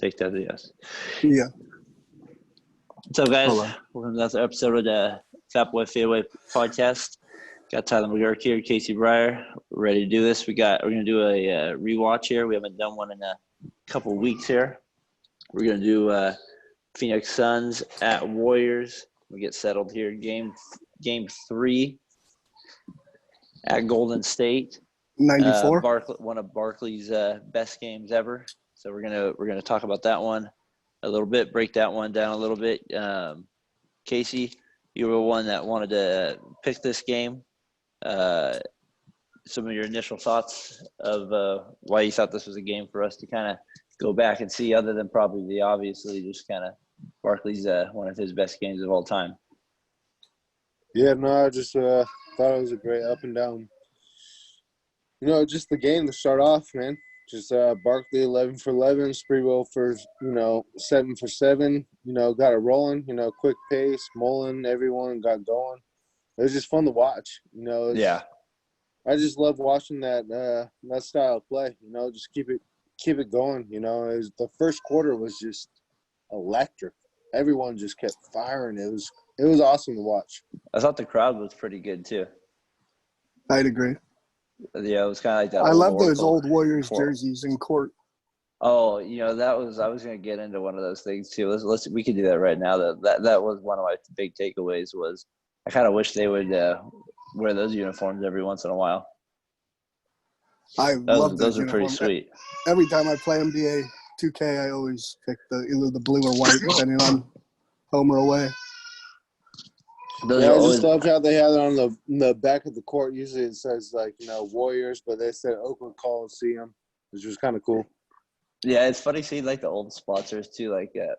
Take that as a yes. Yeah. What's up, guys? Hello. Welcome to another episode of the Fatboy Fadeaway podcast. Got Tyler McGurk here, Casey Breyer. We're ready to do this. We're gonna do a rewatch here. We haven't done one in a couple of weeks here. We're gonna do Phoenix Suns at Warriors. We get settled here. Game 3 at Golden State. 94. One of Barkley's best games ever. So we're gonna talk about that one a little bit, break that one down a little bit. Casey, you were one that wanted to pick this game. Some of your initial thoughts of why you thought this was a game for us to kind of go back and see, other than probably the obviously just kind of Barkley's one of his best games of all time. Yeah, no, I just thought it was a great up and down. Just the game to start off, man. Just Barkley 11 for 11, Sprewell for 7 for 7. Got it rolling. Quick pace. Mullen, everyone got going. It was just fun to watch. Yeah. I just love watching that style of play. Just keep it going. The first quarter was just electric. Everyone just kept firing. It was awesome to watch. I thought the crowd was pretty good too. I'd agree. Yeah, it was kind of like that. I love those old Warriors jerseys in court. Oh, I was going to get into one of those things too. We could do that right now. That was one of my big takeaways. Was I kind of wish they would wear those uniforms every once in a while. I love those are pretty sweet. Every time I play NBA 2K, I always pick either the blue or white, depending on home or away. I just love how they had it on the back of the court. Usually it says Warriors, but they said Oakland Coliseum, which was kind of cool. Yeah, it's funny seeing the old sponsors too.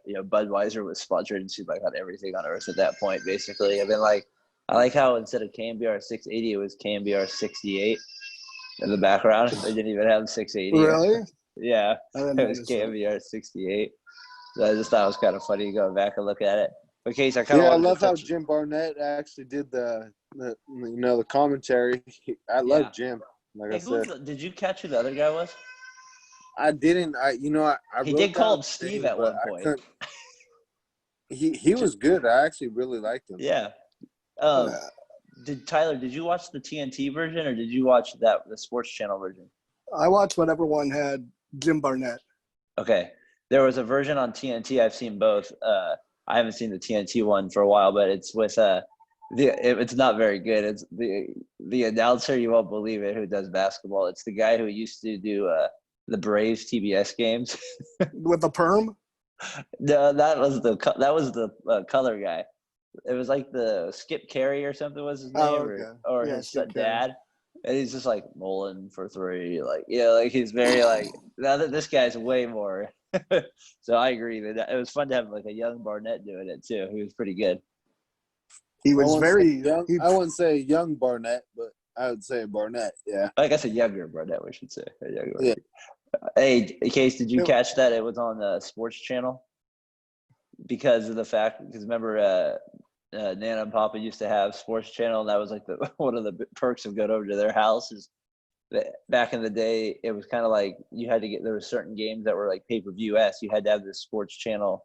Budweiser was sponsored and seemed on everything on earth at that point. Basically, I like how instead of KMBR 680, it was KMBR 68 in the background. They didn't even have 680. Really? Yeah, it was KMBR 68. So I just thought it was kind of funny going back and look at it. Okay, so I love how Jim Barnett actually did the commentary. I love Jim. I said, did you catch who the other guy was? I didn't. He did call him Steve at one point. He was good. I actually really liked him. Yeah. Did you watch the TNT version or did you watch the Sports Channel version? I watched whatever one had Jim Barnett. Okay. There was a version on TNT. I've seen both. I haven't seen the TNT one for a while, but it's with it's not very good. It's the announcer, you won't believe it, who does basketball. It's the guy who used to do the Braves TBS games with the perm. No, that was the color guy. It was like the Skip Carey or something was his name, or his dad. And he's just Mullen for 3, he's very now that this guy's way more. So I agree that it was fun to have a young Barnett doing it too. He was pretty good. He was very young. I wouldn't say young Barnett, but I would say Barnett. Yeah, I guess a younger Barnett, we should say. Yeah. Hey, Case, did you catch that? It was on the Sports Channel because remember, Nana and Papa used to have Sports Channel, and that was one of the perks of going over to their house. Is that back in the day, it was kind of you had to there were certain games that were pay-per-view-esque. You had to have this Sports Channel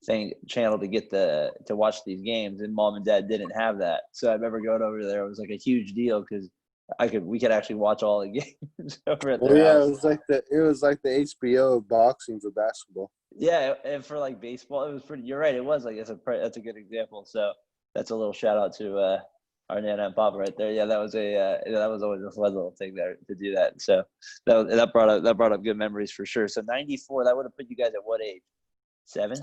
to get to watch these games, and Mom and Dad didn't have that. So I remember going over there. It was a huge deal because we could actually watch all the games over at their house. It was like the HBO of boxing for basketball. Yeah, and for baseball, it was pretty. You're right. It was that's a good example. So that's a little shout out to our Nana and Papa right there. Yeah, that was that was always a fun little thing there to do that. So that brought up good memories for sure. So 94, that would have put you guys at what age? 7?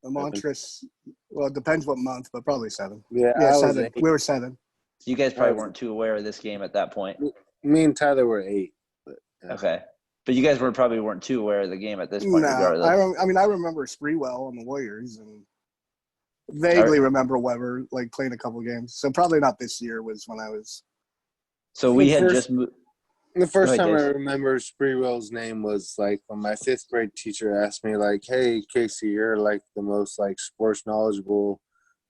Montress. Well, it depends what month, but probably 7. Yeah, 7. We were 7. So you guys probably weren't too aware of this game at that point. Me and Tyler were 8. But, yeah. Okay. But you guys probably weren't too aware of the game at this point. No, regardless. I remember Sprewell on the Warriors and vaguely remember Webber playing a couple games. So probably not this year was when I was. So we had just moved. The first time I remember Sprewell's name was when my 5th grade teacher asked me "Hey Casey, you're the most sports knowledgeable.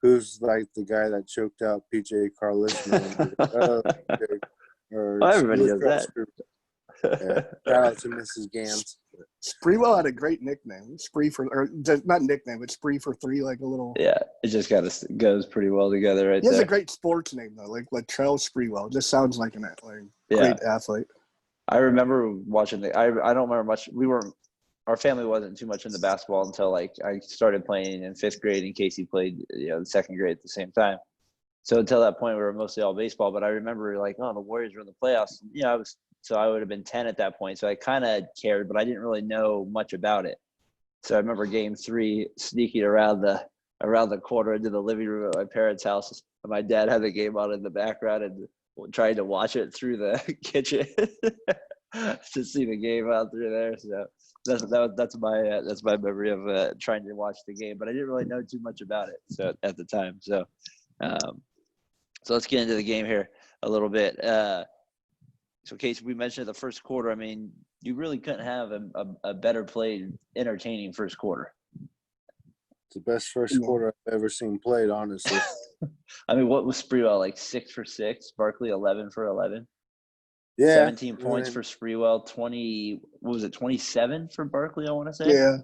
Who's the guy that choked out PJ Carlson?" Everybody does that. Yeah. Shout out to Mrs. Gans. Spreewell had a great nickname. Not nickname, but Spree for three, like a little. Yeah, it just kind of goes pretty well together right He has there. a great sports name though, like Latrell Spreewell. Just sounds like Yeah. great athlete. I remember watching I don't remember much. Our family wasn't too much into basketball until like I started playing in 5th grade and Casey played, the 2nd grade at the same time. So until that point, we were mostly all baseball. But I remember like, the Warriors were in the playoffs. I would have been 10 at that point. So I kind of cared, but I didn't really know much about it. So I remember Game 3 sneaking around the corner into the living room at my parents' house. And my dad had the game on in the background and trying to watch it through the kitchen to see the game out through there. So that's my memory of trying to watch the game, but I didn't really know too much about it at the time. So let's get into the game here a little bit. So Casey, we mentioned the first quarter. I mean, you really couldn't have a better played, entertaining first quarter. It's the best first quarter I've ever seen played, honestly. I mean, what was Spreewell, like 6 for 6? Barkley 11 for 11. Yeah. 17 points for Spreewell. 27 for Barkley, I want to say. Yeah.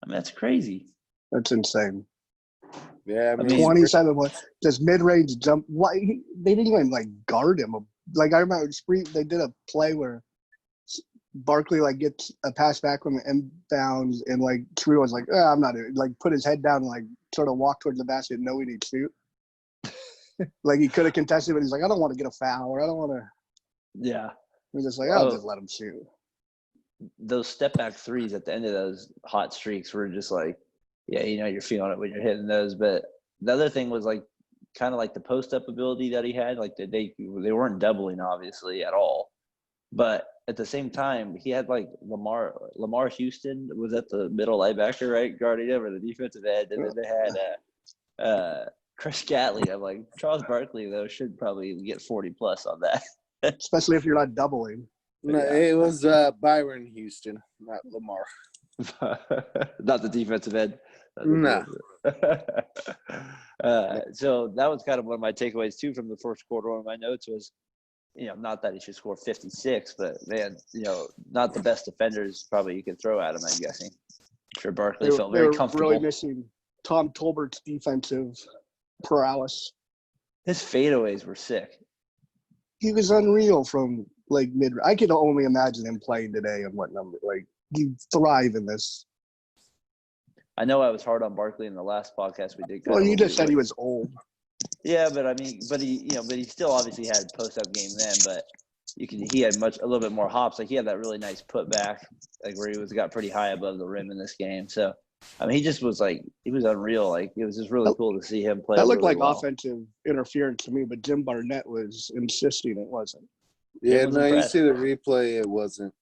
I mean, that's crazy. That's insane. Yeah, I mean, 27 points. Just mid-range jump. Why they didn't even guard him? Like I remember they did a play where Barkley gets a pass back from the inbounds and Spreewell was like, I'm not doing, put his head down and sort of walk towards the basket knowing he'd shoot. He could have contested, but he's like, I don't want to get a foul or I don't want to. Yeah. He's just I'll just let him shoot. Those step back threes at the end of those hot streaks were just you're feeling it when you're hitting those. But the other thing was kind of the post up ability that he had. They weren't doubling obviously at all, but at the same time he had Lamar Houston was at the middle linebacker, right, guarding over the defensive end, and then they had Chris Gatley. I'm like, Charles Barkley though should probably get 40 plus on that. Especially if you're not doubling. No, it was Byron Houston, not Lamar. Not the defensive end. No. So that was kind of one of my takeaways too from the first quarter. One of my notes was, not that he should score 56, but man, not the best defenders probably you could throw at him. I'm guessing. I'm sure Barkley felt very comfortable. Really missing Tom Tolbert's defensive prowess. His fadeaways were sick. He was unreal from mid. I can only imagine him playing today and what number. You thrive in this. I know I was hard on Barkley in the last podcast we did. Well, you just said he was old. Yeah, but I mean, but he still obviously had post-up game then. But he had a little bit more hops. He had that really nice putback, where he got pretty high above the rim in this game. So, I mean, he just was he was unreal. It was just really cool to see him play. That looked really like well. offensive interference to me, but Jim Barnett was insisting it wasn't. Yeah, no, you see the replay, it wasn't.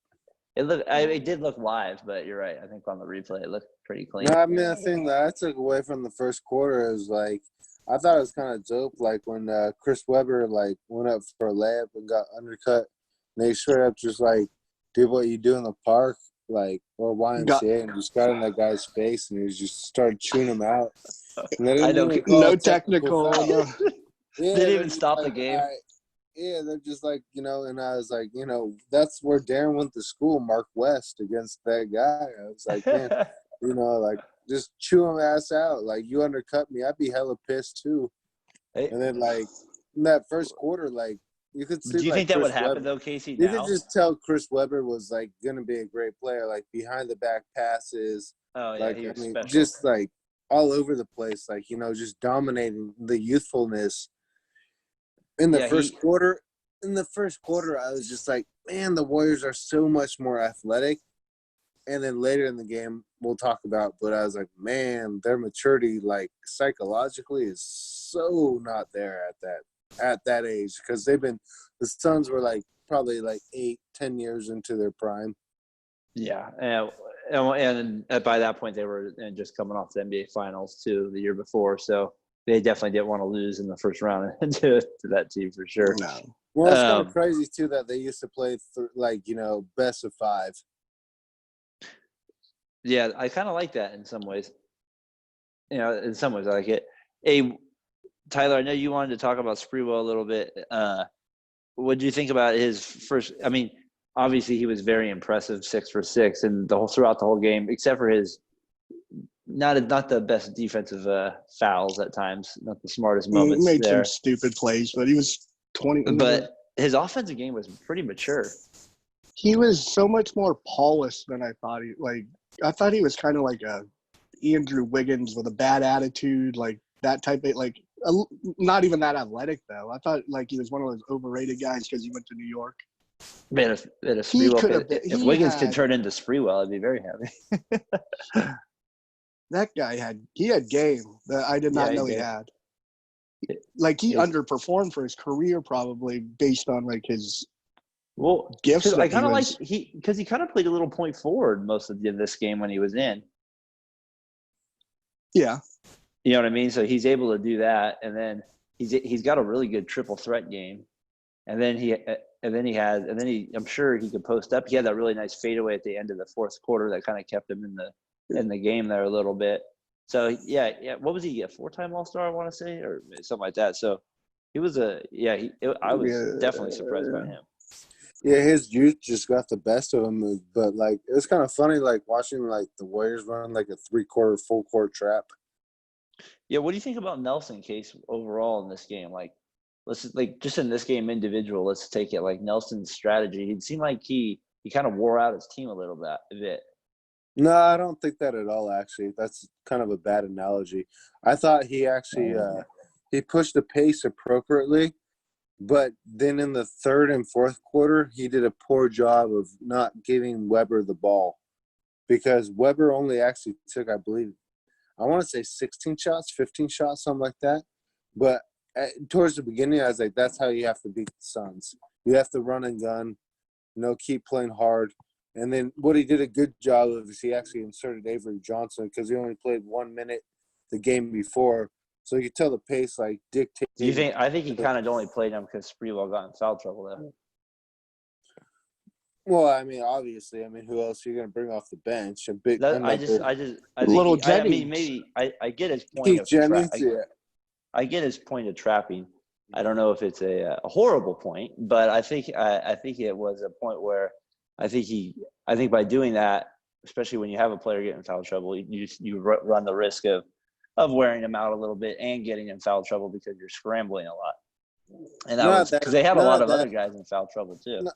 It did look live, but you're right. I think on the replay, it looked pretty clean. No, I mean, the thing that I took away from the first quarter is I thought it was kind of dope. When Chris Webber went up for a layup and got undercut, and they straight up just did what you do in the park, or YMCA, and just got in that guy's face, and he just started chewing him out. I know, no technical. Yeah, they didn't even stop the game. Yeah, they're just and I was that's where Darren went to school, Mark West, against that guy. I was man, just chew him ass out. You undercut me, I'd be hella pissed too. Hey. And then in that first quarter, you could see. Do you think that Chris would happen Webber, though, Casey? You could just tell Chris Webber was gonna be a great player, behind the back passes. Oh yeah, he was special. Just all over the place, just dominating the youthfulness. In the first quarter, I was just man, the Warriors are so much more athletic. And then later in the game, we'll talk about, but I was man, their maturity, psychologically, is so not there at that age, because the Suns were probably 8-10 years into their prime. Yeah, and by that point they were just coming off the NBA Finals too the year before, so they definitely didn't want to lose in the first round to that team for sure. No. Well, it's kind of crazy too that they used to play best of 5. Yeah, I kind of like that in some ways. In some ways I like it. Hey, Tyler, I know you wanted to talk about Spreewell a little bit. What do you think about his first? I mean, obviously he was very impressive, 6 for 6, and throughout the whole game, except for his not the best defensive fouls at times, not the smartest He moments made there. some stupid plays, but he was 20. But his offensive game was pretty mature. He was so much more polished than I thought. I thought he was kind of like a Andrew Wiggins with a bad attitude, like that type of not even that athletic though. I thought like he was one of those overrated guys because he went to New York. Man, if Wiggins could turn into Spreewell, I'd be very happy. That guy had game that I did not know he had. Like he underperformed for his career probably based on like his gifts. I kind of like because he kind of played a little point forward most of this game when he was in. Yeah, you know what I mean. So he's able to do that, and then he's got a really good triple threat game, and then I'm sure he could post up. He had that really nice fadeaway at the end of the fourth quarter that kind of kept him in the game there a little bit. So yeah. What was he? A 4-time All-Star, I want to say, or something like that. So he was I was definitely surprised by him. Yeah, his youth just got the best of him. But like, it was kind of funny, like watching like the Warriors run like a 3-quarter full court trap. Yeah, what do you think about Nelson Case overall in this game? Like, just in this game individual, let's take it like Nelson's strategy. It seemed like he kind of wore out his team a little bit. No, I don't think that at all, actually. That's kind of a bad analogy. I thought he actually he pushed the pace appropriately, but then in the third and fourth quarter, he did a poor job of not giving Webber the ball because Webber only actually took, I believe, I want to say 16 shots, 15 shots, something like that. But towards the beginning, I was like, that's how you have to beat the Suns. You have to run and gun, keep playing hard. And then what he did a good job of is he actually inserted Avery Johnson because he only played 1 minute the game before. So you could tell the pace like dictated. Do you think? I think he kind of only played him because Spreewell got in foul trouble though. Well, I mean, obviously, who else are you going to bring off the bench? I think little Jennings. Maybe I get his point of Jennings. I get his point of trapping. I don't know if it's a horrible point, but I think it was a point where I think by doing that, especially when you have a player getting in foul trouble, you run the risk of wearing him out a little bit and getting in foul trouble because you're scrambling a lot. And that was because they had a lot of other guys in foul trouble too.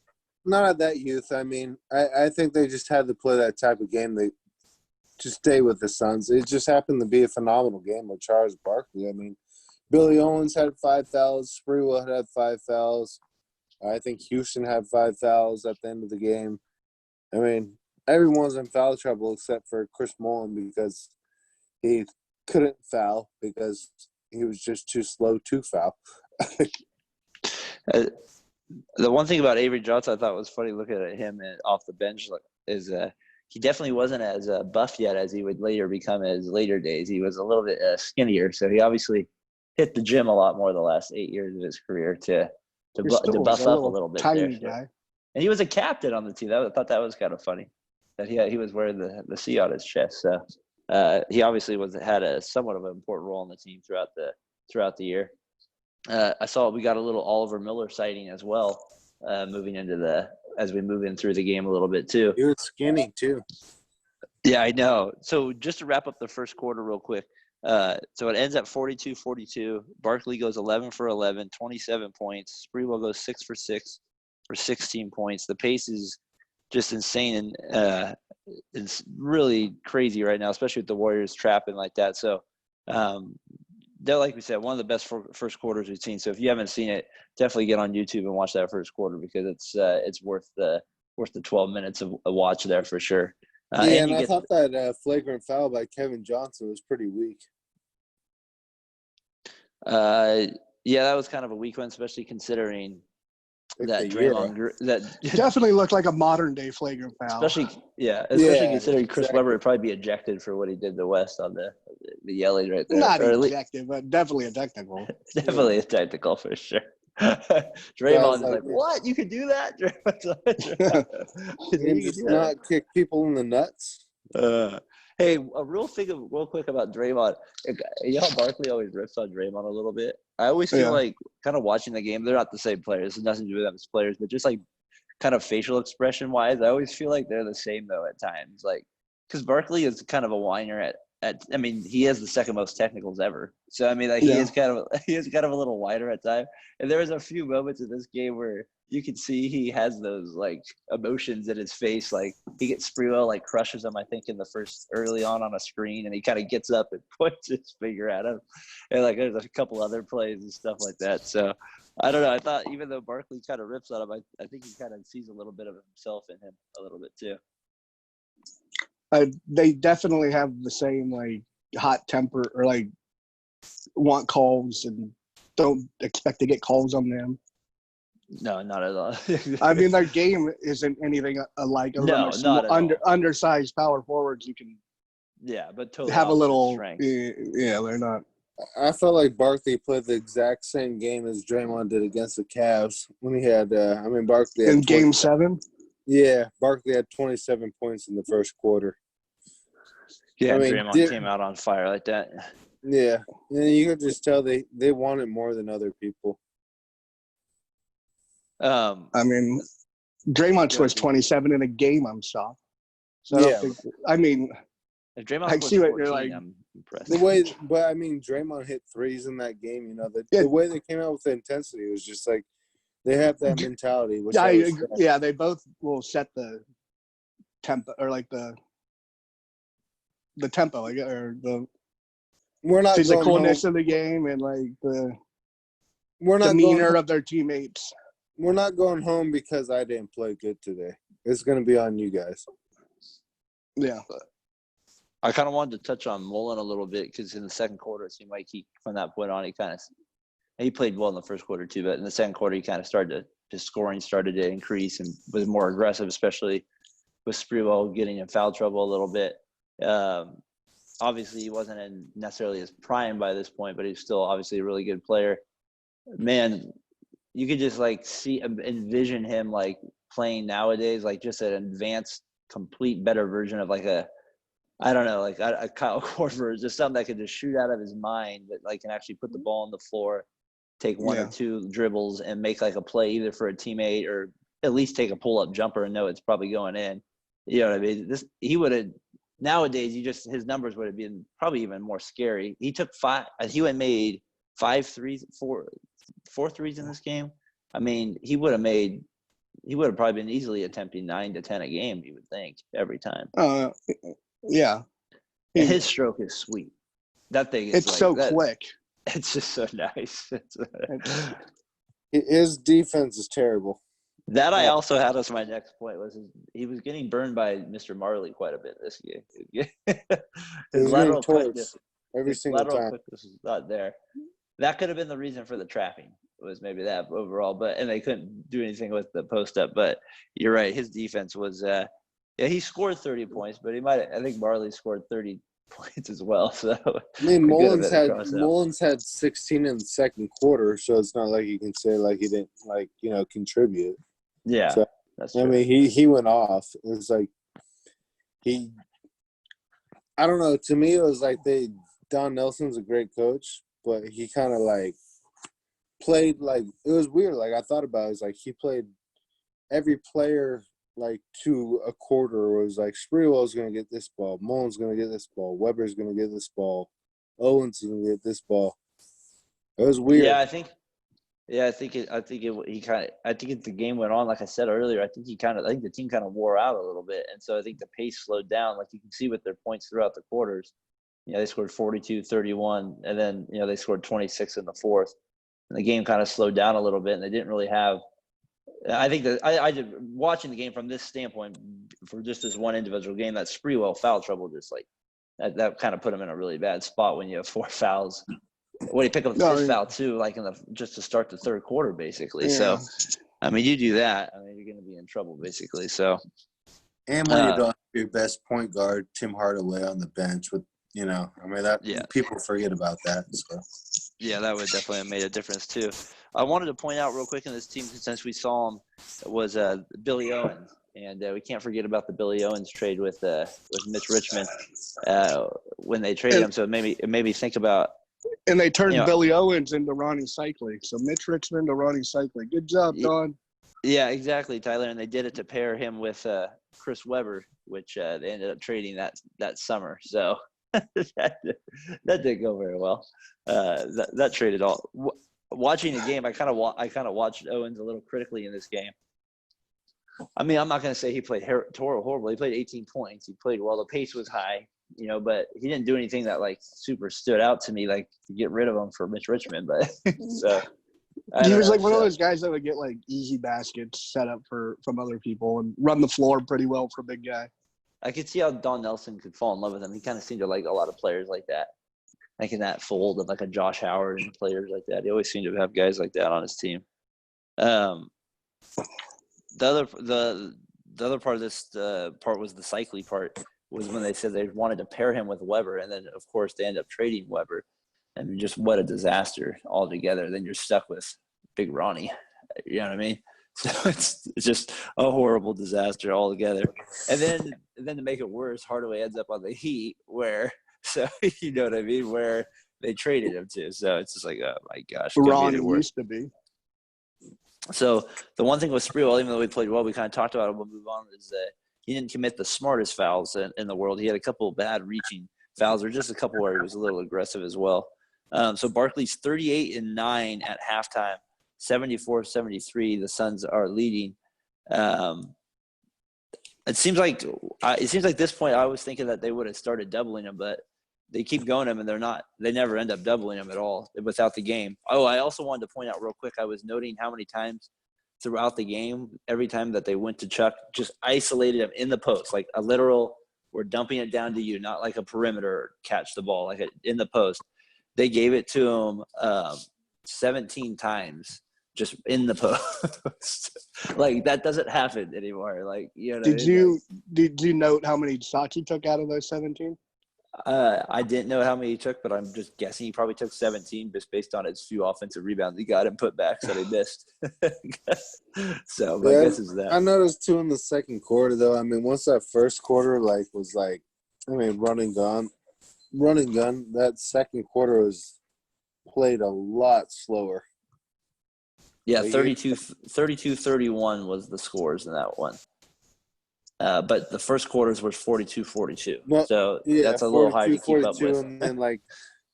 Not at that youth. I think they just had to play that type of game. They just stay with the Suns. It just happened to be a phenomenal game with Charles Barkley. Billy Owens had 5 fouls. Spreewell had 5 fouls. I think Houston had 5 fouls at the end of the game. Everyone's in foul trouble except for Chris Mullin because he couldn't foul because he was just too slow to foul. The one thing about Avery Johnson I thought was funny looking at him off the bench is he definitely wasn't as buff yet as he would later become in his later days. He was a little bit skinnier, so he obviously hit the gym a lot more the last 8 years of his career to buff up a little bit. Tiny there. Guy. And he was a captain on the team. I thought that was kind of funny that he was wearing the C on his chest. So he obviously had a somewhat of an important role in the team throughout the year. I saw we got a little Oliver Miller sighting as well, moving into as we move in through the game a little bit too. He was skinny too. Yeah, I know. So just to wrap up the first quarter real quick. So it ends at 42-42. Barkley goes 11 for 11, 27 points. Spreewell goes 6 for 6 for 16 points. The pace is just insane and it's really crazy right now, especially with the Warriors trapping like that. So they're, like we said, one of the best first quarters we've seen. So if you haven't seen it, definitely get on YouTube and watch that first quarter because it's worth the 12 minutes of a watch there for sure. And I thought that flagrant foul by Kevin Johnson was pretty weak. Yeah, that was kind of a weak one, especially considering that Draymond that definitely looked like a modern day flagrant foul. Especially considering Chris Webber would probably be ejected for what he did to West on the yelling right there. Not ejected, but definitely a technical. Definitely a technical for sure. Draymond's like, what? You could do that? You just not kick people in the nuts. Hey, real quick about Draymond. You know how Barkley always rips on Draymond a little bit? I always feel like kind of watching the game, they're not the same players. It has nothing to do with them as players, but just like kind of facial expression wise, I always feel like they're the same though at times. Like, because Barkley is kind of a whiner I mean, he has the second most technicals ever. So I mean, like he is kind of a little whiner at times. And there was a few moments in this game where you can see he has those like emotions in his face. Like he gets Sprewell like crushes him, I think, in the first early on a screen, and he kind of gets up and points his finger at him. And like there's a couple other plays and stuff like that. So I don't know. I thought even though Barkley kind of rips on him, I think he kind of sees a little bit of himself in him a little bit too. They definitely have the same like hot temper or like want calls and don't expect to get calls on them. No, not at all. I mean, their game isn't anything alike. No, not at all. Undersized power forwards, you can but totally have a little strength. Yeah, they're not. I felt like Barkley played the exact same game as Draymond did against the Cavs when he had. Barkley had in Game 7. Yeah, Barkley had 27 points in the first quarter. Yeah, Draymond came out on fire like that. Yeah, and you could just tell they wanted more than other people. I mean, Draymond scores 27 in a game. I'm shocked. So yeah, if Draymond I see what 14, you're like. I'm impressed. Draymond hit threes in that game. You know, the way they came out with the intensity was just like they have that mentality. Which they both will set the tempo or like the tempo, like, or the physicalness of the game and like the demeanor of their teammates. We're not going home because I didn't play good today. It's going to be on you guys. Yeah. I kind of wanted to touch on Mullen a little bit because in the second quarter, it seemed like from that point on, he played well in the first quarter too, but in the second quarter, he kind of his scoring started to increase and was more aggressive, especially with Sprewell getting in foul trouble a little bit. Obviously, he wasn't in necessarily his prime by this point, but he's still obviously a really good player. Man, you could just like envision him like playing nowadays, like just an advanced, complete, better version of like a Kyle Korver, just something that could just shoot out of his mind, that like can actually put the ball on the floor, take one or two dribbles, and make like a play either for a teammate or at least take a pull-up jumper and know it's probably going in. You know what I mean? He would have nowadays. His numbers would have been probably even more scary. He took made 5 threes, 4 threes in this game. I mean, he would have probably been easily attempting 9 to 10 a game. You would think every time. Yeah. And his stroke is sweet. That thing is it's like, so quick. It's just so nice. His defense is terrible. That I also had as my next point was he was getting burned by Mr. Marley quite a bit this year. His lateral quickness was not there. That could have been the reason for the trapping, was maybe that overall, and they couldn't do anything with the post up. But you're right, his defense was he scored 30 points, but I think Marley scored 30 points as well. So I mean, Mullins had 16 in the second quarter, so it's not like you can say like he didn't contribute. Yeah, so, that's true. I mean, he went off. It was like I don't know. To me, it was like Don Nelson's a great coach, but he kind of like played like it was weird. Like I thought about it, was like he played every player like to a quarter. Was like Sprewell's going to get this ball, Mullen's going to get this ball, Webber's going to get this ball, Owens is going to get this ball. It was weird. Yeah, I think as the game went on, like I said earlier, I think the team kind of wore out a little bit, and so I think the pace slowed down. Like you can see with their points throughout the quarters. They scored 42, 31, and then they scored 26 in the fourth. And the game kind of slowed down a little bit, and they didn't really have. I think that I did watching the game from this standpoint for just this one individual game. That Sprewell foul trouble just like that kind of put him in a really bad spot when you have 4 fouls. When he picked up the fifth foul too, like just to start the third quarter, basically. Yeah. So, I mean, you do that, you're going to be in trouble, basically. So, and when you don't have your best point guard, Tim Hardaway, on the bench with. People forget about that. So. Yeah, that would definitely have made a difference too. I wanted to point out real quick in this team, since we saw him, was Billy Owens, and we can't forget about the Billy Owens trade with Mitch Richmond when they traded him. So it made me think about. And they turned Billy Owens into Ronnie Cycling. So Mitch Richmond to Ronnie Cycling. Good job, Don. Yeah, exactly, Tyler. And they did it to pair him with Chris Webber, which they ended up trading that summer. So that didn't go very well. That traded all. Watching the game, I kind of watched Owens a little critically in this game. I mean, I'm not going to say he played horrible. He played 18 points. He played well. The pace was high, but he didn't do anything that like super stood out to me, like to get rid of him for Mitch Richmond. But so he was like one of those guys that would get like easy baskets set up from other people and run the floor pretty well for a big guy. I could see how Don Nelson could fall in love with him. He kind of seemed to like a lot of players like that, like in that fold of like a Josh Howard and players like that. He always seemed to have guys like that on his team. The other part of this part was the Cycli part, was when they said they wanted to pair him with Webber, and then of course they end up trading Webber, and just what a disaster altogether. Then you're stuck with Big Ronnie. You know what I mean? So it's just a horrible disaster altogether. And then to make it worse, Hardaway ends up on the Heat, where you know what I mean, where they traded him to. So it's just like, oh my gosh, Ronnie used to be. So the one thing with Sprewell, even though we played well, we kind of talked about it. We'll move on. Is that he didn't commit the smartest fouls in the world. He had a couple of bad reaching fouls, or just a couple where he was a little aggressive as well. So Barkley's 38-9 at halftime, 74-73. The Suns are leading. It seems like at this point I was thinking that they would have started doubling him, but they keep going him, and they're not. They never end up doubling him at all without the game. Oh, I also wanted to point out real quick, I was noting how many times throughout the game, every time that they went to Chuck, just isolated him in the post, like a literal, we're dumping it down to you, not like a perimeter catch the ball, like in the post. They gave it to him 17 times just in the post. Like, that doesn't happen anymore. Like, Did you note how many shots he took out of those 17? I didn't know how many he took, but I'm just guessing he probably took 17 just based on his few offensive rebounds he got and put back, so they missed. So my guess is that. I noticed too in the second quarter, though. I mean, once that first quarter was run and gun. That second quarter was played a lot slower. Yeah, 32-31 was the scores in that one. But the first quarters was 42-42. So that's a little high to keep up with. And then,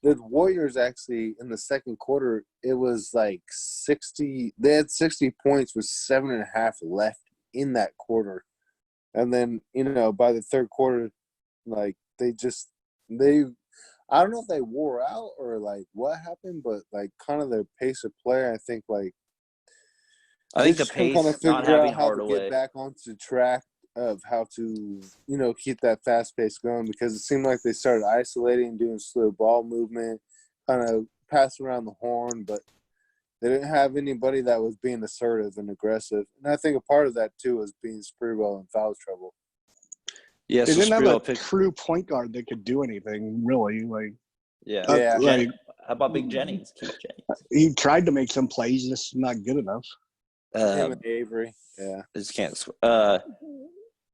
the Warriors actually, in the second quarter, it was like 60 – they had 60 points with 7.5 left in that quarter. And then, by the third quarter, I don't know if they wore out or, what happened, but, kind of their pace of play, I think, I think the pace, kind of not figure having out how to Hardaway. get back onto track of how to, keep that fast pace going, because it seemed like they started isolating, doing slow ball movement, kind of passing around the horn, but they didn't have anybody that was being assertive and aggressive. And I think a part of that, too, was being Sprewell in foul trouble. Yeah, they didn't have a true point guard that could do anything, really. How about Big Jennings? Keith Jennings. He tried to make some plays, just not good enough. Him and Avery. Yeah. Just can't score.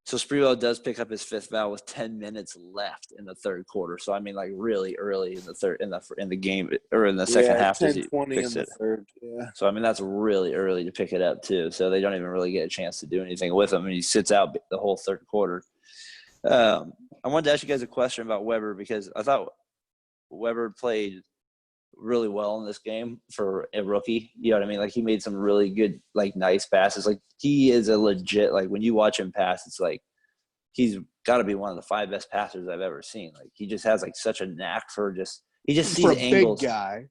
So Sprewell does pick up his fifth foul with 10 minutes left in the third quarter. So I mean, really early in the game, or in the second half. 10-20 in the third. Yeah. So I mean, that's really early to pick it up too. So they don't even really get a chance to do anything with him, and he sits out the whole third quarter. I wanted to ask you guys a question about Webber, because I thought Webber played really well in this game for a rookie. You know what I mean? He made some really good, nice passes. He is a legit, when you watch him pass, it's he's got to be one of the 5 best passers I've ever seen. He just has such a knack for he just sees for a angles. Big guy.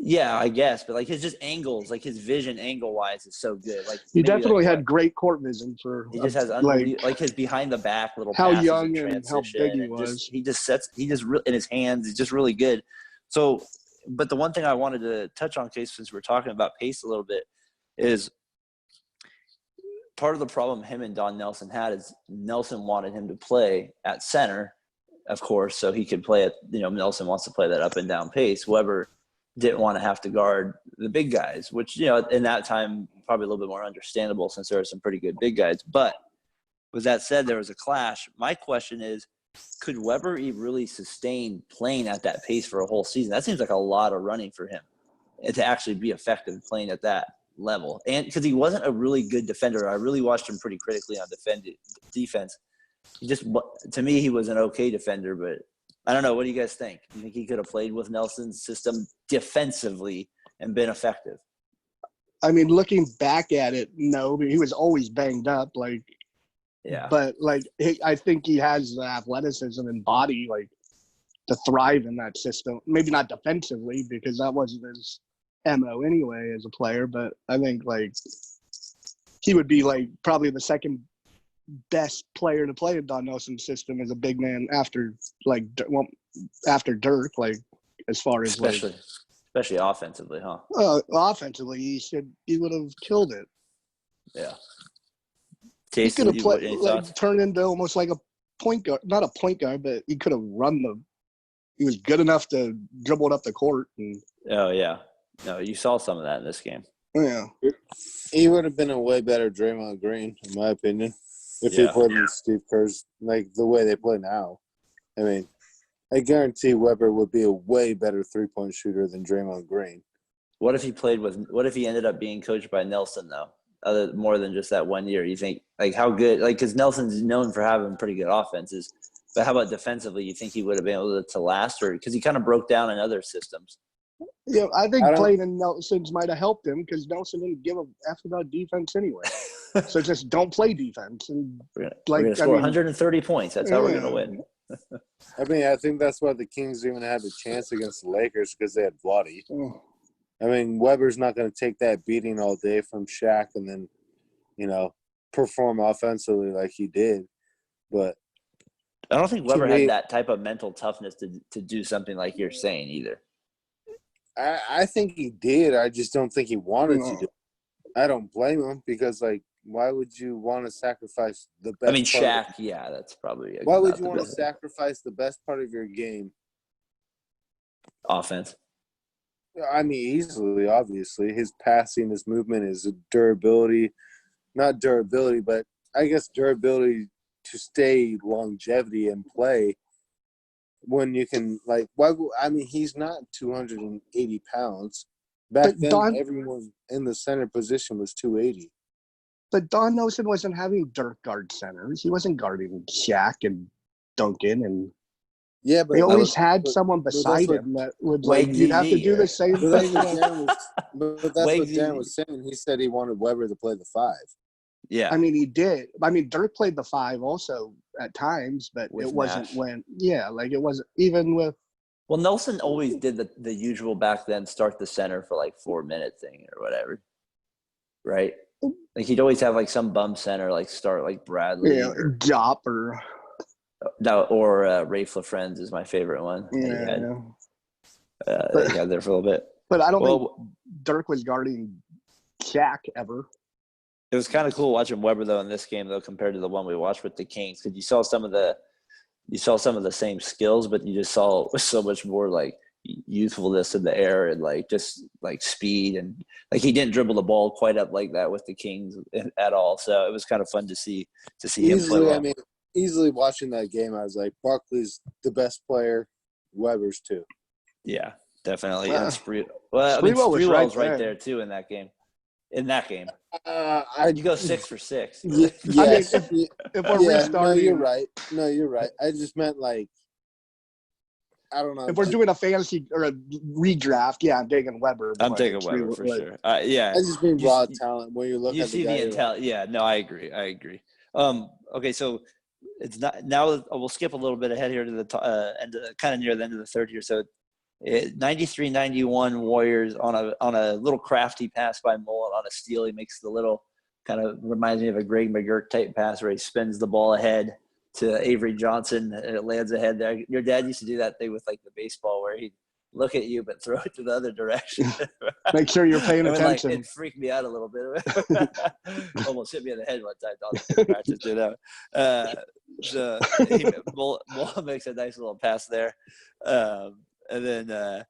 Yeah, I guess, but his just angles, his vision angle wise is so good. He definitely had great court vision for. He just has unbelievable, his behind the back little how passes young and how big he was. He just in his hands. He's just really good. So, but the one thing I wanted to touch on, Case, since we're talking about pace a little bit, is part of the problem him and Don Nelson had is Nelson wanted him to play at center, of course, so he could play at, Nelson wants to play that up and down pace. Webber didn't want to have to guard the big guys, which, in that time, probably a little bit more understandable since there are some pretty good big guys. But with that said, there was a clash. My question is, could Webber really sustain playing at that pace for a whole season? That seems like a lot of running for him, and to actually be effective playing at that level. And because he wasn't a really good defender, I really watched him pretty critically on defense. He just, to me, he was an okay defender, but I don't know. What do you guys think? You think he could have played with Nelson's system defensively and been effective? I mean, looking back at it, no, but he was always banged up. Like, yeah. But like, I think he has the athleticism and body like to thrive in that system. Maybe not defensively because that wasn't his MO anyway as a player. But I think like he would be like probably the second best player to play in Don Nelson's system as a big man after Dirk, like as far as especially offensively, huh? Offensively, he would have killed it. Yeah. He could have turned into almost like a point guard, not a point guard, but he could have he was good enough to dribble it up the court. Oh yeah, no, you saw some of that in this game. Yeah, he would have been a way better Draymond Green, in my opinion, if he played in Steve Kerr's like the way they play now. I mean, I guarantee Webber would be a way better 3-point shooter than Draymond Green. What if he ended up being coached by Nelson though? More than just that 1 year, you think like how good? Like because Nelson's known for having pretty good offenses, but how about defensively? You think he would have been able to last, or because he kind of broke down in other systems? Yeah, I think playing in Nelson's might have helped him because Nelson didn't give a F about defense anyway. So just don't play defense and we're gonna score 130 points. That's how we're gonna win. I mean, I think that's why the Kings even had a chance against the Lakers because they had Vladdy. I mean, Webber's not going to take that beating all day from Shaq and then, perform offensively like he did. But I don't think Webber had that type of mental toughness to do something like you're saying either. I think he did. I just don't think he wanted to do it. I don't blame him because, like, why would you want to sacrifice the best? I mean, Shaq, that's probably. Why would you want to sacrifice the best part of your game? Offense. I mean, easily, obviously. His passing, his movement, his durability. Not durability, but I guess durability to stay longevity and play when you can, like, he's not 280 pounds. Back then, everyone in the center position was 280. But Don Nelson wasn't having Dirk guard centers. He wasn't guarding Shaq and Duncan and – yeah, but he always had someone beside him that would you'd have to do the same thing. But that's what Dan was saying. He said he wanted Webber to play the 5. Yeah, I mean he did. I mean Dirk played the 5 also at times, but it wasn't it wasn't even with. Well, Nelson always did the usual back then, start the center for like 4 minute thing or whatever, right? Like he'd always have like some bum center, like start like Bradley or Jop or. Rafe LaFrentz is my favorite one. That he had there for a little bit. But I don't think Dirk was guarding Shaq ever. It was kind of cool watching Webber though in this game though compared to the one we watched with the Kings because you saw some of the same skills, but you just saw so much more like youthfulness in the air and like just like speed and like he didn't dribble the ball quite up like that with the Kings at all. So it was kind of fun to see him play well. I mean, easily watching that game, I was like, Barkley's the best player, Webber's too. Yeah, definitely. Well, Sprewell's right there too in that game. You go 6 for 6. Yeah, I mean, if we're restarting, No, you're right. I just meant like, I don't know. If we're doing a fantasy or a redraft, I'm taking Webber. I'm taking Webber for sure. I just mean raw talent when you look at the guy. You see the intel. Yeah, no, I agree. Okay, so it's not now. We'll skip a little bit ahead here to the end, kind of near the end of the third here. So, 93-91 Warriors on a little crafty pass by Mullen on a steal. He makes the little kind of reminds me of a Greg McGurk type pass where he spins the ball ahead to Avery Johnson and it lands ahead there. Your dad used to do that thing with like the baseball where he'd look at you but throw it to the other direction. Make sure you're paying attention. It freaked me out a little bit. Almost hit me in the head one time. Practice it out. Mullen makes a nice little pass there. And then the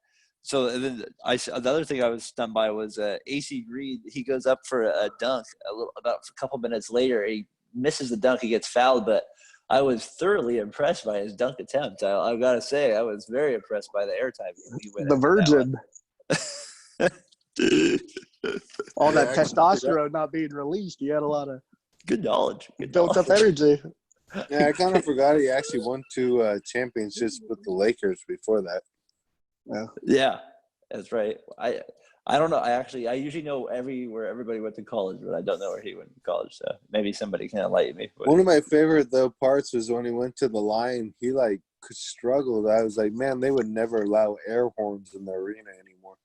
other thing I was stunned by was AC Green. He goes up for a dunk about a couple minutes later. He misses the dunk. He gets fouled, but I was thoroughly impressed by his dunk attempt. I've got to say, I was very impressed by the airtime he went. The Virgin. All that Yeah, I can see that. testosterone not being released. He had a lot of Good knowledge. Good built up knowledge. energy. Yeah, I kind of forgot he actually won 2 championships with the Lakers before that. Yeah. Yeah, that's right. I don't know. I usually know where everybody went to college, but I don't know where he went to college. So maybe somebody can enlighten me. One of my favorite though parts was when he went to the line. He like struggled. I was like, man, they would never allow air horns in the arena anymore.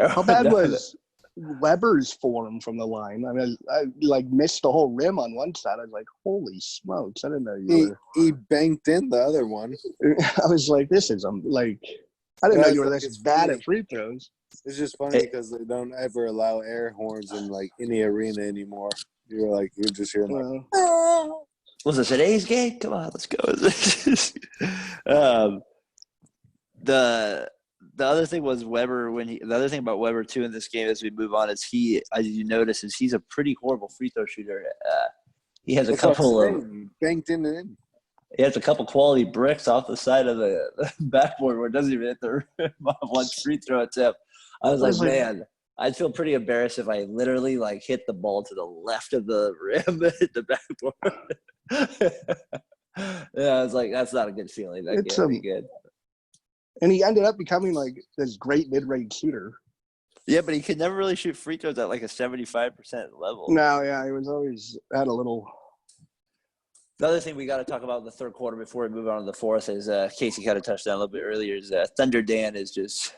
How bad was Webber's form from the line? I mean, I like missed the whole rim on one side. I was like, holy smokes! I didn't know you were. He banked in the other one. I was like, this is like, I didn't know you were Like, this it's bad funny. at free throws. It's just funny because they don't ever allow air horns in like any arena anymore. You're just hearing like, Was this an A's game? Come on, let's go. The other thing was Webber the other thing about Webber too in this game as we move on is as you notice, is he's a pretty horrible free throw shooter. He has a banked in and in. He has a couple quality bricks off the side of the backboard where it doesn't even hit the rim on one free throw attempt. I was like, man, I'd feel pretty embarrassed if I literally like hit the ball to the left of the rim hit the backboard. Yeah, I was like, that's not a good feeling. That can't be good. And he ended up becoming like this great mid-range shooter. Yeah, but he could never really shoot free throws at like a 75% level. No, yeah, he was always had a little. The other thing we got to talk about in the third quarter before we move on to the fourth is Casey kind of touched on a little bit earlier is Thunder Dan is just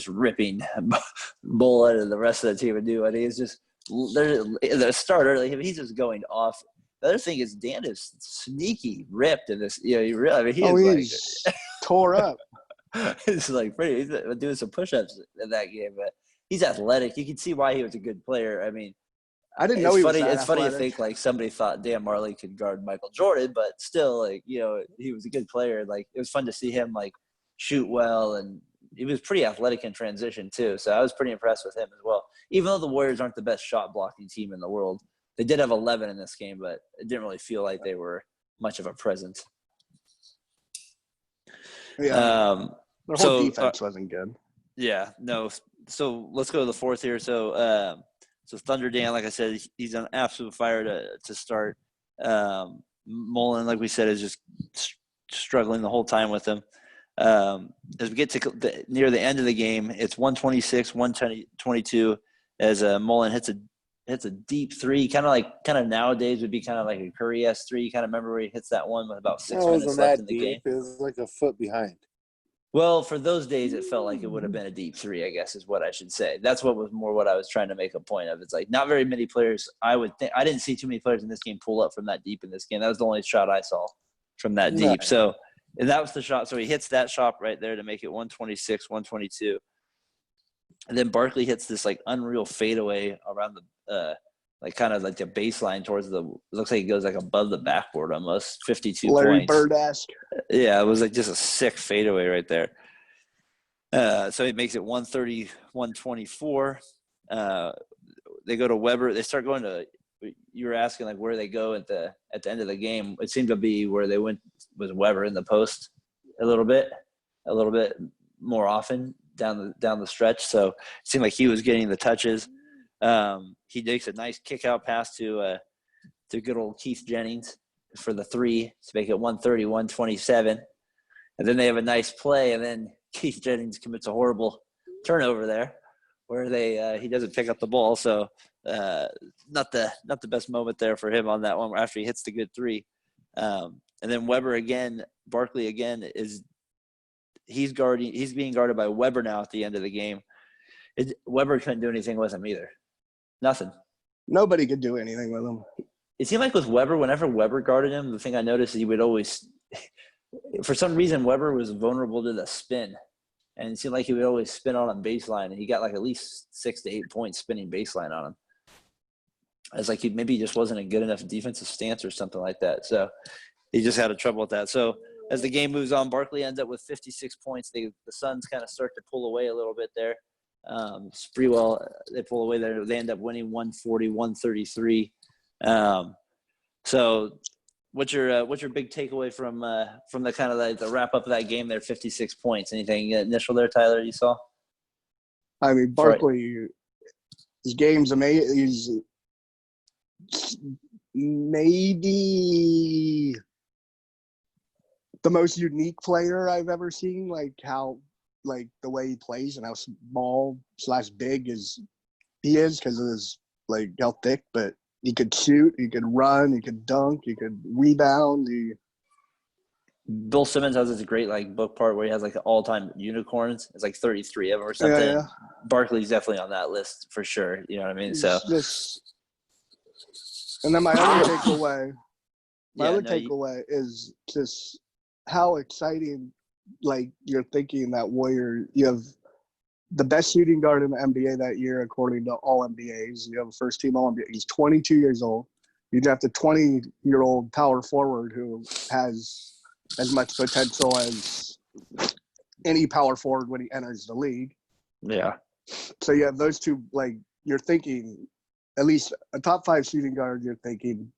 ripping Bull out of the rest of the team and doing. He's just the start early. He's just going off. The other thing is Dan is sneaky ripped in this. You know, He's tore up. He's like he's doing some push-ups in that game, but he's athletic. You can see why he was a good player. I mean, I didn't know he was that It's funny to athletic. think like somebody thought Dan Marley could guard Michael Jordan, but still, like, you know, he was a good player. Like, it was fun to see him like shoot well, and he was pretty athletic in transition too. So I was pretty impressed with him as well. Even though the Warriors aren't the best shot blocking team in the world, they did have 11 in this game, but it didn't really feel like they were much of a presence. Yeah. Their whole defense wasn't good. Yeah, no. So let's go to the fourth here. So Thunder Dan, like I said, he's on absolute fire to start. Mullen, like we said, is just struggling the whole time with him. As we get to near the end of the game, it's 126, 122 as Mullen hits a deep three, kind of nowadays would be kind of like a Curry-esque three. You kind of remember where he hits that one with about 6 minutes left in the game. It was like a foot behind. Well, for those days, it felt like it would have been a deep three, I guess is what I should say. That's what was more what I was trying to make a point of. It's like not very many players, I would think. I didn't see too many players in this game pull up from that deep in this game. That was the only shot I saw from that deep. So, and that was the shot. So he hits that shot right there to make it 126, 122. And then Barkley hits this like unreal fadeaway around the like kind of like the baseline towards it looks like it goes like above the backboard almost, 52 Larry points. Bird-esque. Yeah, it was like just a sick fadeaway right there. So it makes it 130, 124. They go to Webber. They start going to – you were asking like where they go at the end of the game. It seemed to be where they went was Webber in the post a little bit more often down the stretch. So it seemed like he was getting the touches. He makes a nice kick out pass to good old Keith Jennings for the three to make it 130, 127. And then they have a nice play, and then Keith Jennings commits a horrible turnover there where he doesn't pick up the ball. So not the best moment there for him on that one after he hits the good three. And then Barkley again he's being guarded by Webber now at the end of the game. Webber couldn't do anything with him either. Nothing. Nobody could do anything with him. It seemed like with Webber, whenever Webber guarded him, the thing I noticed is he would always – for some reason, Webber was vulnerable to the spin. And it seemed like he would always spin on him baseline. And he got like at least 6 to 8 points spinning baseline on him. It's like he maybe just wasn't a good enough defensive stance or something like that. So he just had a trouble with that. So as the game moves on, Barkley ends up with 56 points. The Suns kind of start to pull away a little bit there. Sprewell, they pull away there. They end up winning 140, 133. So what's your big takeaway from the kind of the wrap up of that game there? 56 points. Anything initial there, Tyler? You saw? I mean, Barkley His game's amazing. He's maybe the most unique player I've ever seen. Like the way he plays and how small/big he is because of his like how thick, but he could shoot, he could run, he could dunk, he could rebound. Bill Simmons has this great like book part where he has like the all-time unicorns. It's like 33 of them or something. Yeah. Barkley's definitely on that list for sure. You know what I mean? So and then my other takeaway is just how exciting, like you're thinking that Warrior, you have the best shooting guard in the NBA that year, according to all NBAs. You have a first team all NBA. He's 22 years old. You draft a 20-year-old power forward who has as much potential as any power forward when he enters the league. Yeah. So you have those two, like you're thinking at least a top 5 shooting guard, you're thinking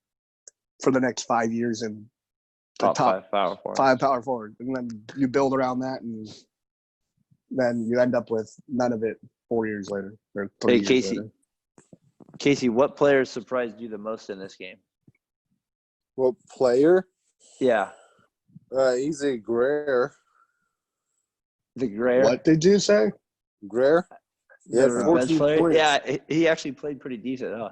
for the next 5 years and the top 5 power forward. And then you build around that and then you end up with none of it 4 years later or 3 years later. Casey, what player surprised you the most in this game? What player? Yeah. Easy Greer. The Greer? What did you say? Greer? Yeah, The 14 points. Yeah, he actually played pretty decent, huh?